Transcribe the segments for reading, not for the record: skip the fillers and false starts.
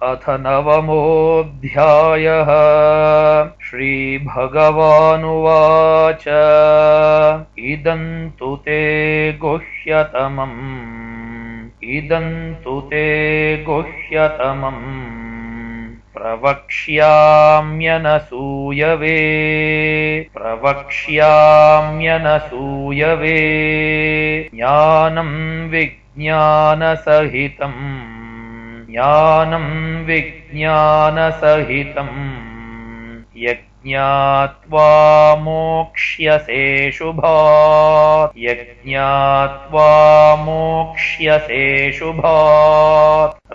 अथ नवमोऽध्यायः। श्रीभगवानुवाच इदं तु ते गुह्यतमम् प्रवक्ष्याम्यनसूयवे ज्ञानं विज्ञानसहितं यज्ञात्वा मोक्ष्यसे शुभात्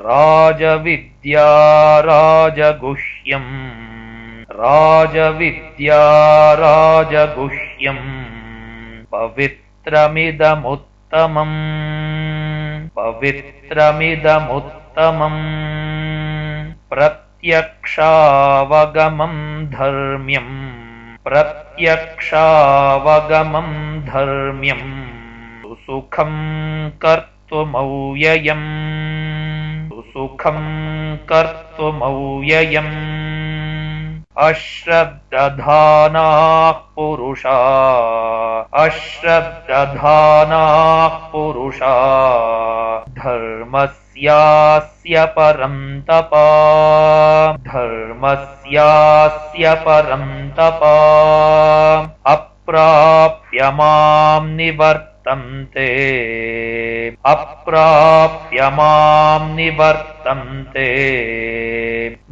राजविद्या राजगुह्यम् पवित्रमिदमुत्तमम् प्रत्यक्षावगमं धर्म्यम् सुसुखं कर्तुमव्ययम् अश्रद्दधानाः पुरुषा धर्मस्यास्य परं तप अप्राप्य मां निवर्तन्ते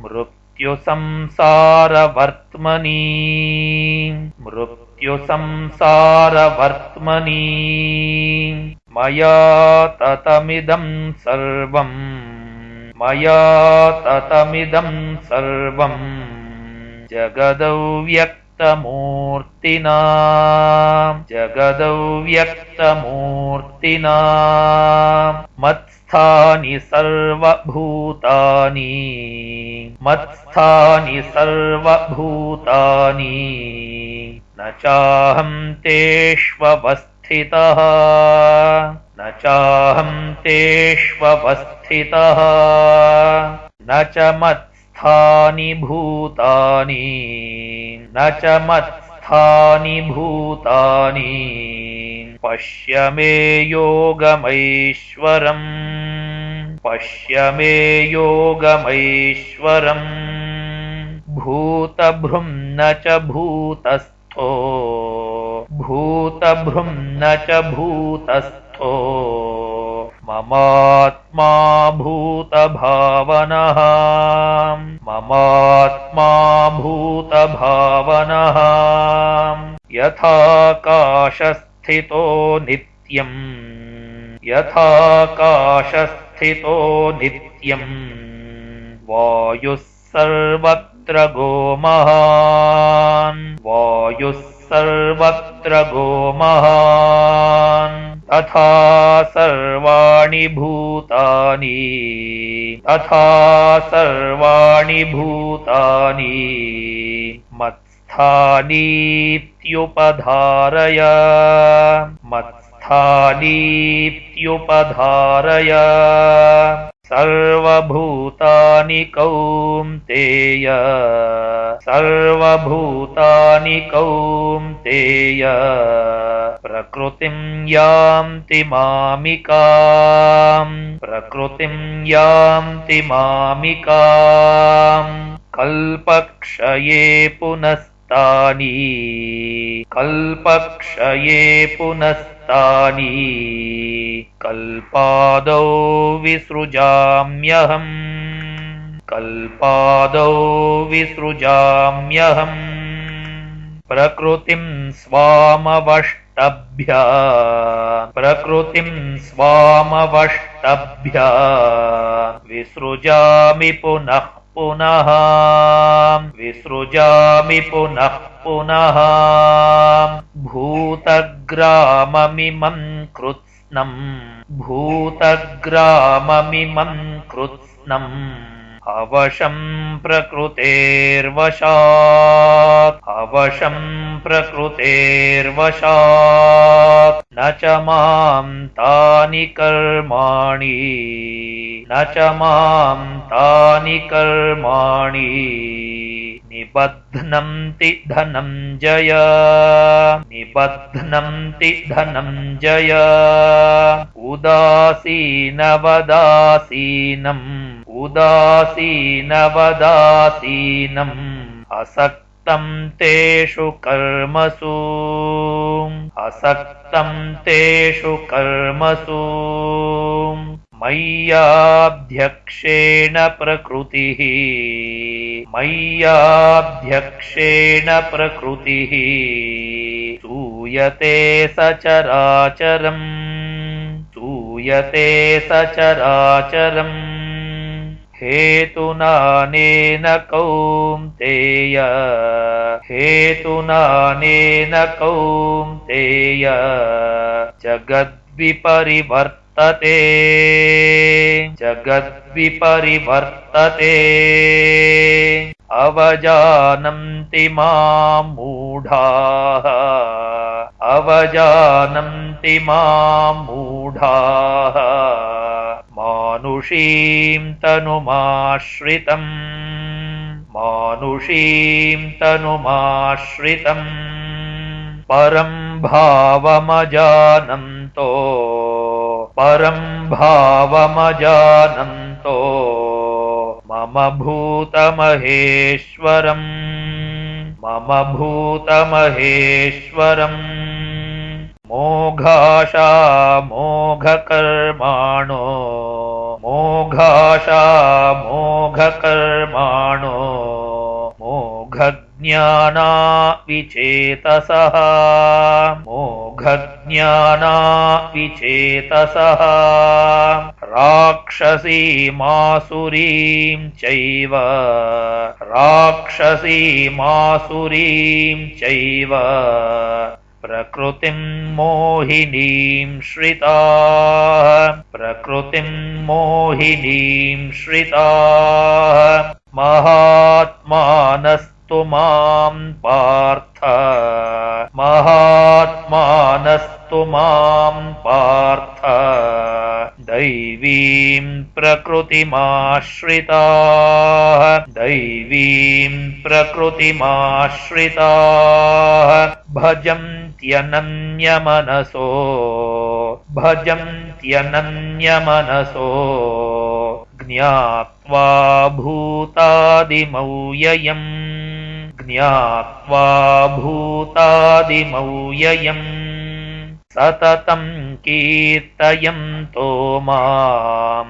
मृत्युसंसारवर्त्मनि मया ततमिदं सर्वं जगदव्यक्तमूर्तिना मत्स्थानि सर्वभूतानि न चाहं तेष्वस्थितः न च मत्स्थानि भूतानि पश्य मे योगमैश्वरम् भूतभृं न च भूतस्थो ममात्मा भूतभावनः यथाकाशस्थितो नित्यम् वायुः सर्वत्र गोमहान् तथा सर्वाणि भूतानि मत्स्थानीत्युपधारय सर्वभूतानि कौन्तेय प्रकृतिं यान्ति मामिकाम् कल्पक्षये पुनस्तानि कल्पादौ विसृजाम्यहम् प्रकृतिं स्वामवष्टभ्य विसृजामि पुनः भूतग्राममिमं कृत्स्नम् अवशं प्रकृतेर्वशात् न च मां तानि कर्माणि न च मां तानि कर्माणि निबध्नन्ति धनञ्जय निबध्नन्ति धनञ्जय उदासीनवदासीनम् असक्तं तेषु कर्मसु मय्याध्यक्षेण प्रकृतिः सूयते सचराचरम् हेतुनानेन कौन्तेय जगद्विपरिवर्तते अवजानन्ति मां मूढाः मानुषीं तनुमाश्रितम् परं भावमजानन्तो मम भूतमहेश्वरम् मोघज्ञाना विचेतसः राक्षसीमासुरीं चैव प्रकृतिं मोहिनीं श्रिताः महात्मानस्तु मां पार्थ दैवीं प्रकृतिमाश्रिताः भजन्त्यनन्यमनसो ज्ञात्वा भूतादिमौययम् सततं कीर्तयन्तो मां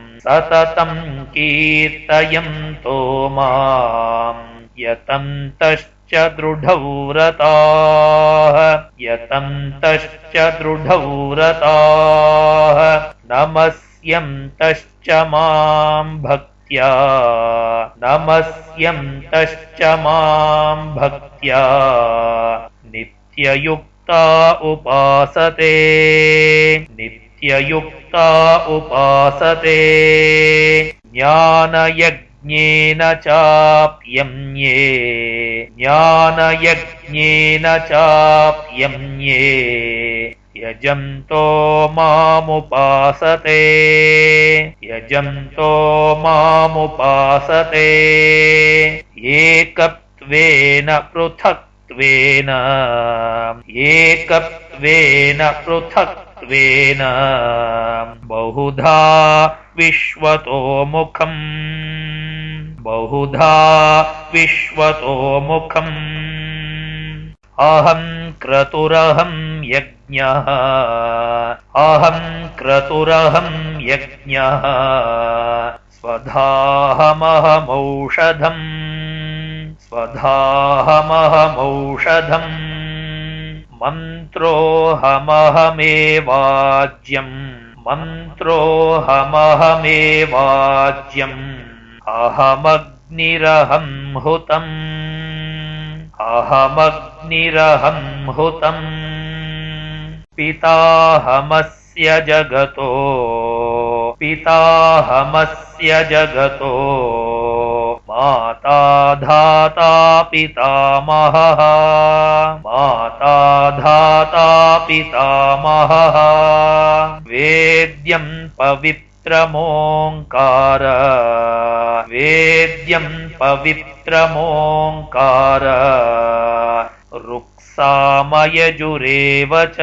यतन्तश्च दृढौ रताः नमस्यन्तश्च मां भक्त्या नित्ययुक्ता उपासते ज्ञानयज्ञेन चाप्यन्ये यजन्तो मामुपासते एकत्वेन पृथक्त्वेन बहुधा विश्वतोमुखम् अहं क्रतुरहं यज्ञः स्वधाहमहमौषधम् मन्त्रोऽहमहमेवाज्यम् अहमग्निरहं हुतम् पिताहमस्य जगतो माता धाता पितामहः वेद्यं पवित्रमोङ्कार वेद्यं पवित्रमोङ्कार रुक्सामयजुरेव च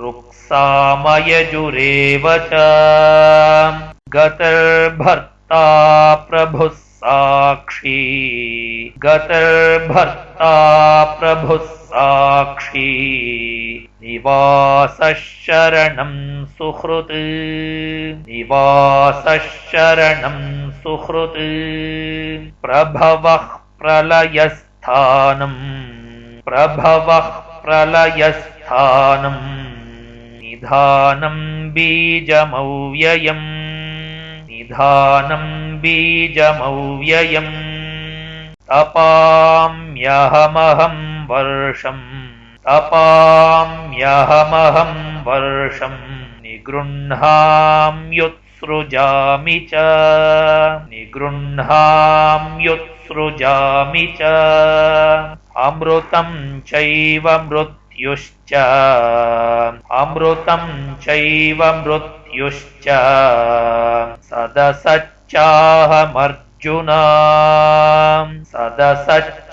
रुक्सामयजुरेव च गतिर्भर्ता प्रभुः साक्षी गतिर्भर्ता प्रभुः साक्षी निवासः शरणं सुहृत् निवासः शरणं सुहृत् प्रभवः प्रलयस्थानम् प्रभवः प्रलयस्थानम् निधानं बीजमव्ययम् निधानं बीजमव्ययम् तपाम्यहमहं वर्षम् तपाम्यहमहं वर्षम् निगृह्णाम्युत्सृजामि च निगृह्णाम्युत्सृजामि च अमृतं चैव मृत्युश्च अमृतं चैव मृत्युश्च सदसच्चाहमर्जुना सदसच्चाहमर्जुना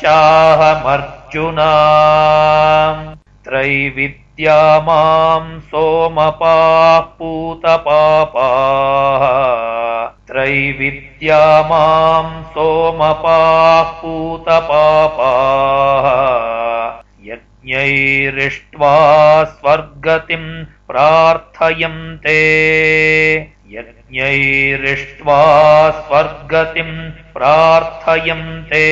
त्रैविद्या मां सोमपाः पूतपापाः त्रैविद्या मां सोमपाः पूतपापाः यज्ञैरिष्ट्वा स्वर्गतिं प्रार्थयन्ते यज्ञैरिष्ट्वा स्वर्गतिं प्रार्थयन्ते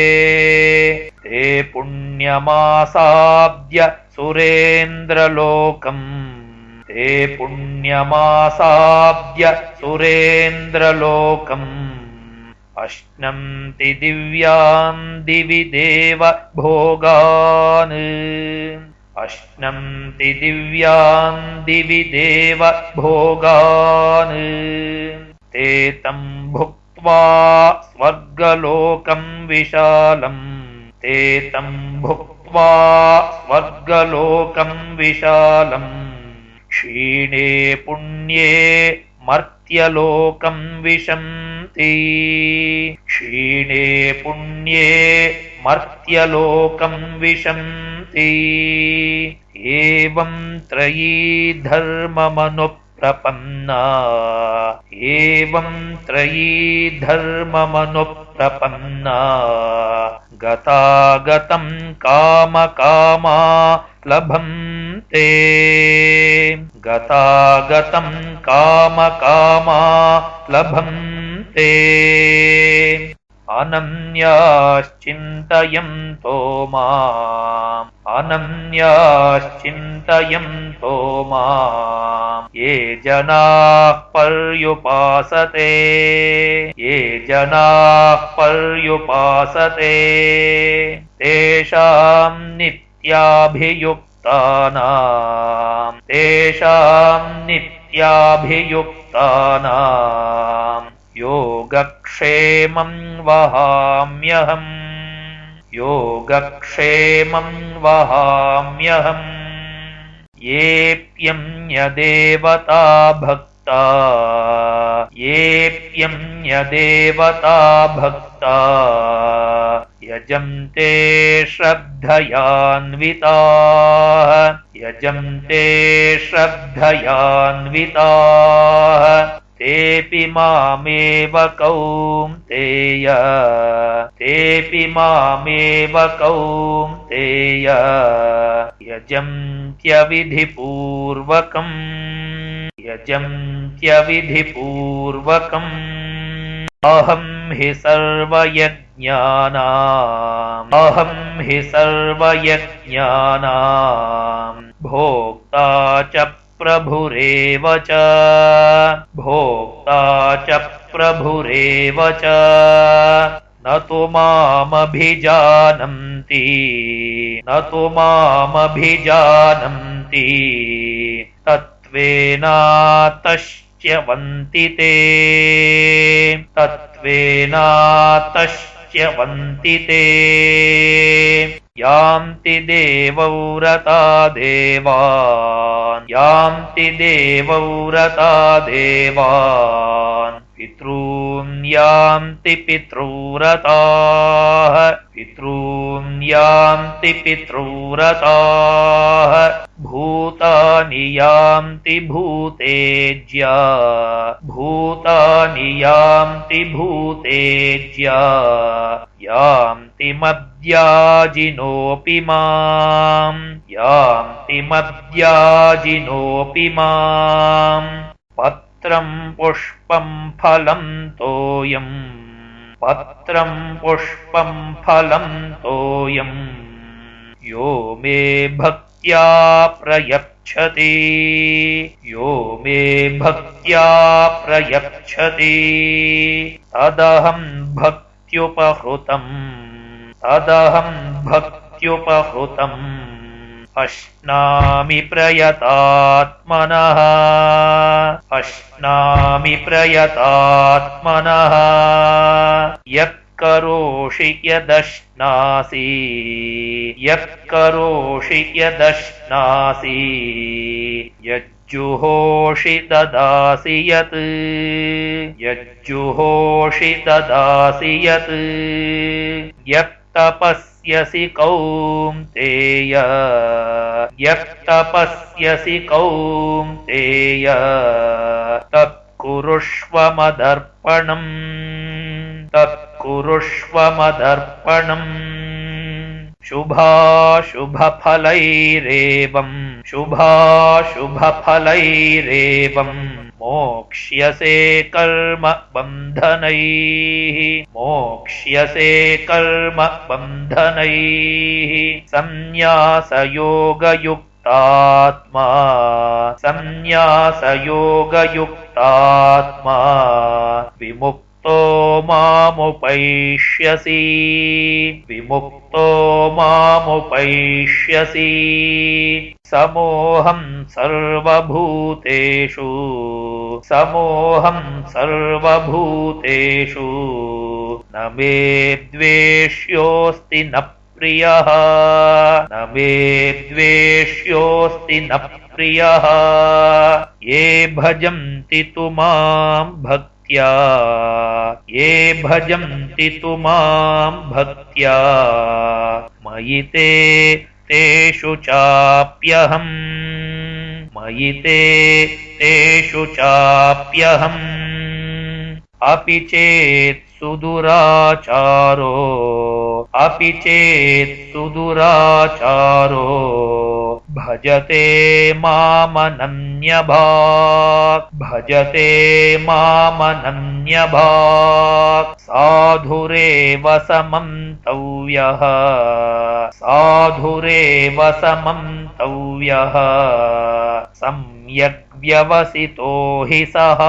ते पुण्यमासाद्य सुरेन्द्रलोकम् ते पुण्यमासाद्य सुरेन्द्रलोकम् अश्नन्ति दिव्यान् दिवि देव भोगान् अश्नन्ति दिव्यान् दिवि देव भोगान् ते तं भुक्त्वा स्वर्गलोकं विशालम् ते तं भुक्त्वा स्वर्गलोकं विशालम् क्षीणे पुण्ये मर्त्यलोकं विशन्ति क्षीणे पुण्ये मर्त्यलोकं विशन्ति एवं त्रयी धर्ममनुप्रपन्ना एवं त्रयी धर्ममनुप्रपन्ना गतागतं कामकामा लभन्ते गतागतं कामकामा लभन्ते अनन्याश्चिन्तयन्तो माम् अनन्याश्चिन्तयन्तो माम् ये जनाः पर्युपासते ये जनाः पर्युपासते तेषां नित्याभियुक्तानां योगक्षेमं वहाम्यहम् योगक्षेमं वहाम्यहम् येऽप्यन्यदेवता भक्ता येऽप्यन्यदेवता भक्ता यजन्ते श्रद्धयान्विताः यजन्ते श्रद्धयान्विताः तेऽपि मामेव कौन्तेय तेऽपि मामेव कौन्तेय यजन्त्यविधिपूर्वकम् यजन्त्यविधिपूर्वकम् अहं हि सर्वयज्ञानां भोक्ता च प्रभुरेव च भोक्ता च प्रभुरेव च न तु मामभिजानन्ति न तु मामभिजानन्ति तत्त्वेनातश्च्यवन्ति ते तत्त्वेनातश्च्यवन्ति प्रपश्यवन्ति ते यान्ति देवव्रता देवान् यान्ति देवव्रता देवान् पितॄन् यान्ति पितृव्रताः पितॄन् यान्ति पितृव्रताः भूतानि यान्ति भूतेज्या भूतानि यान्ति भूतेज्या यान्ति मद्याजिनोऽपि माम् यान्ति मद्याजिनोऽपि माम् पत्रं पुष्पं फलं तोयम् पत्रं पुष्पं फलं तोयम् यो मे भक्त्या प्रयच्छति यो मे भक्त्या प्रयच्छति तदहं भक्त्युपहृतम् तदहं भक्त्युपहृतम् अश्नामि प्रयतात्मनः अश्नामि प्रयतात्मनः यत्करोषि यदश्नासि यत्करोषि यदश्नासि यज्जुहोषि ददासि यत् यज्जुहोषि ददासि यत् यत्तपस्यसि कौन्तेय यत्तपस्यसि कौन्तेय तत्कुरुष्व मदर्पणम् तत्कुरुष्व मदर्पणम् शुभाशुभफलैरेवम् शुभाशुभफलैरेवम् मोक्ष्यसे कर्म बन्धनैः मोक्ष्यसे कर्म बन्धनैः संन्यासयोगयुक्तात्मा संन्यासयोगयुक्तात्मा विमुक्तो मामुपैष्यसि विमुक्तो मामुपैष्यसि समोऽहं सर्वभूतेषु समोऽहं सर्वभूतेषु न मे द्वेष्योऽस्ति न प्रियः न मे द्वेष्योऽस्ति न प्रियः ये भजन्ति तु मां भक्त्या ये भजन्ति तु मां भक्त्या मयि ते तेषु चाप्यहम् मयि ते तेषु चाप्यहम् अपि चेत् सुदुराचारो अपि चेत् सुदुराचारो भजते मामनन्यभाक् भजते मामनन्यभाक् साधुरेव समन्तव्यः साधुरेव समन्तव्यः सम्यक् व्यवसितो हि सः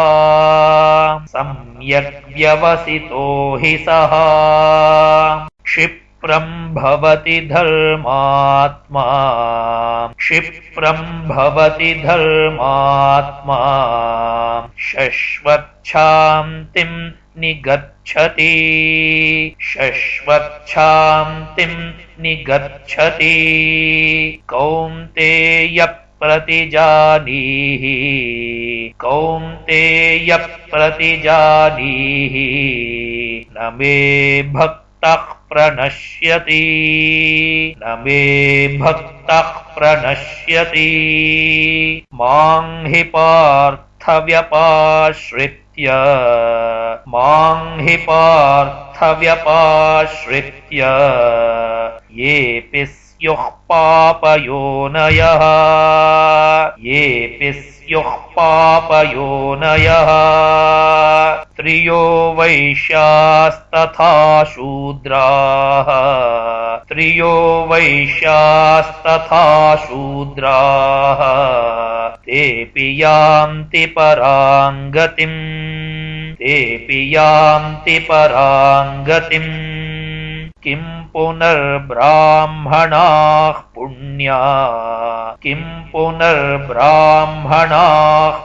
सम्यक् व्यवसितो हि सः क्षिप्रं भवति धर्मात्मा क्षिप्रं भवति धर्मात्मा शश्वच्छान्तिं निगच्छति शश्वच्छान्तिं निगच्छति कौन्तेय प्रतिजानीहि कौन्तेय प्रतिजानीहि न मे भक्तः प्रणश्यति न मे भक्तः प्रणश्यति मां हि पार्थव्यपाश्रित्य मां हि पार्थव्यपाश्रित्य येऽपि स्युः पापयोनयः येऽपि स्युः पापयोनयः त्रियो वैश्यास्तथा शूद्राः त्रियो वैश्यास्तथा शूद्राः तेऽपि यान्ति परां गतिम् तेऽपि यान्ति परां गतिम् किं पुनर्ब्राह्मणाः पुण्या किं पुनर्ब्राह्मणाः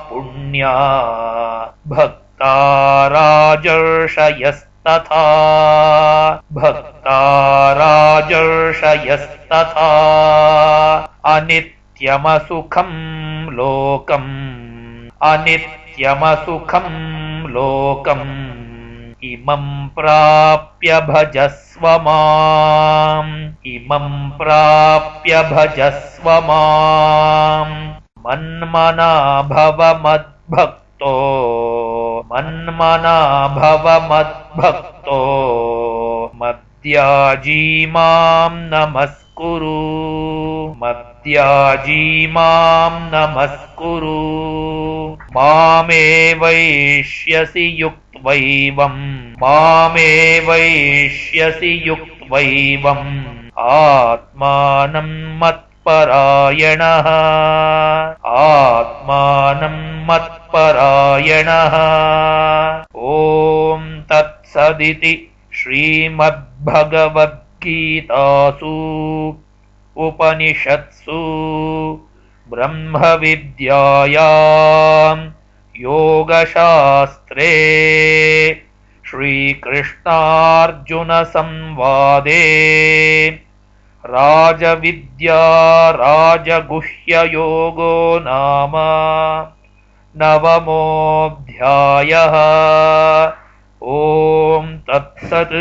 पुण्या भक्ता राजर्षयस्तथा तथा भक्ता राजर्षयस्तथा अनित्यमसुखं लोकम् अनित्यमसुखं लोकम् इमं प्राप्य भजस्व माम् इमं प्राप्य भजस्व माम् मन्मना भव मद्भक्तो मन्मना भव मद्भक्तो मद्याजी मां नमस्कुरु मद्याजी मां नमस्कुरु मामेवैष्यसि युक्त्वैवम् मामेवैष्यसि युक्त्वैवम् आत्मानं मत्परायणः आत्मानं मत्परायणः ॐ तत्सदिति श्रीमद्भगवद्गीतासु उपनिषत्सु ब्रह्मविद्यायां योगशास्त्रे श्रीकृष्णार्जुनसंवादे राजविद्या राजगुह्ययोगो नाम नवमोऽध्यायः। ॐ तत्सत्।